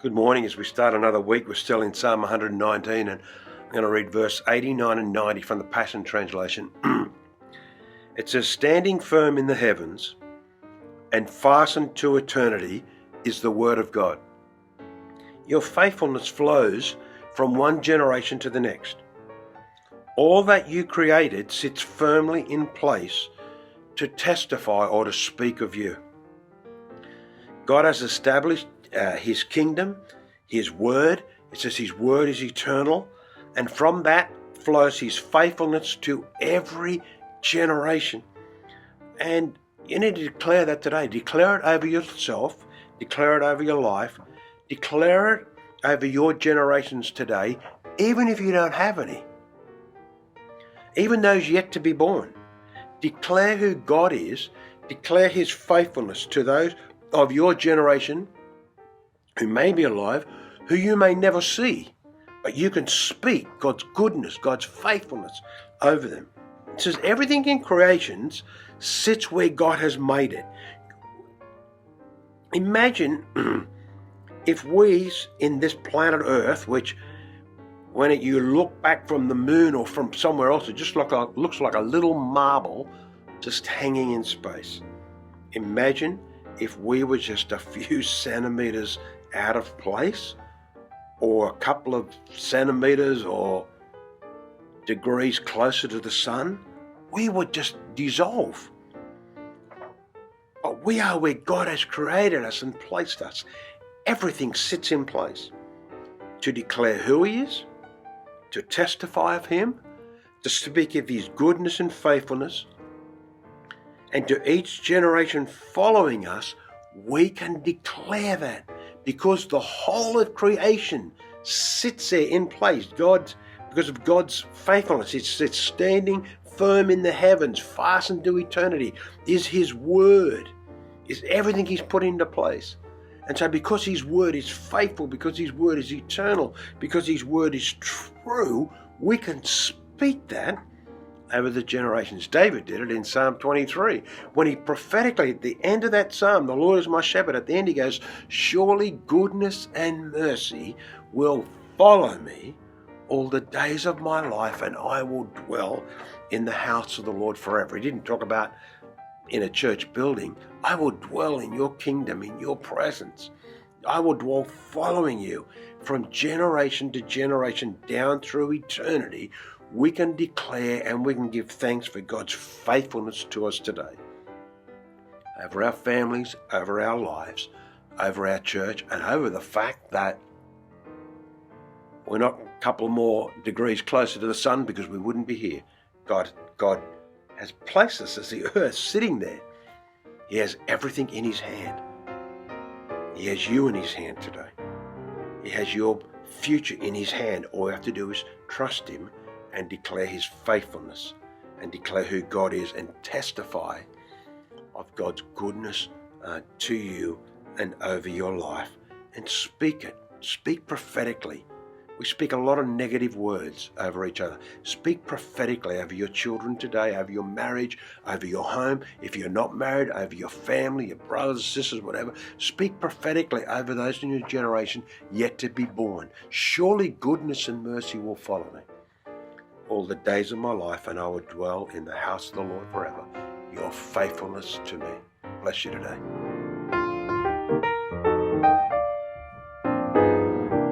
Good morning. As we start another week, we're still in Psalm 119, and I'm going to read verse 89 and 90 from the Passion Translation. It says, "Standing firm in the heavens and fastened to eternity is the word of God. Your faithfulness flows from one generation to the next. All that you created sits firmly in place to testify or to speak of you. God has established his kingdom, his word. It says his word is eternal, and from that flows his faithfulness to every generation." And you need to declare that today. Declare it over yourself, declare it over your life, declare it over your generations today, even if you don't have any, even those yet to be born. Declare who God is, declare his faithfulness to those of your generation who may be alive, who you may never see, but you can speak God's goodness, God's faithfulness over them. It says everything in creations sits where God has made it. Imagine if we in this planet Earth, which when you look back from the moon or from somewhere else, it just looks like a little marble just hanging in space. Imagine if we were just a few centimeters out of place, or a couple of centimeters or degrees closer to the sun, we would just dissolve. But we are where God has created us and placed us. Everything sits in place to declare who he is, to testify of him, to speak of his goodness and faithfulness, and to each generation following us, we can declare that because the whole of creation sits there in place. Because of God's faithfulness, it's standing firm in the heavens, fastened to eternity, is his word, is everything he's put into place. And so because his word is faithful, because his word is eternal, because his word is true, we can speak that over the generations. David did it in Psalm 23. When he prophetically, at the end of that psalm, "The Lord is my shepherd," at the end he goes, "Surely goodness and mercy will follow me all the days of my life, and I will dwell in the house of the Lord forever." He didn't talk about in a church building. I will dwell in your kingdom, in your presence. I will dwell following you from generation to generation down through eternity. We can declare and we can give thanks for God's faithfulness to us today. Over our families, over our lives, over our church, and over the fact that we're not a couple more degrees closer to the sun because we wouldn't be here. God has placed us as the earth sitting there. He has everything in his hand. He has you in his hand today. He has your future in his hand. All you have to do is trust him and declare his faithfulness and declare who God is and testify of God's goodness to you and over your life, and speak it. Speak prophetically. We speak a lot of negative words over each other. Speak prophetically over your children today, over your marriage, over your home. If you're not married, over your family, your brothers, sisters, whatever. Speak prophetically over those in your generation yet to be born. Surely goodness and mercy will follow me all the days of my life, and I will dwell in the house of the Lord forever. Your faithfulness to me. Bless you today.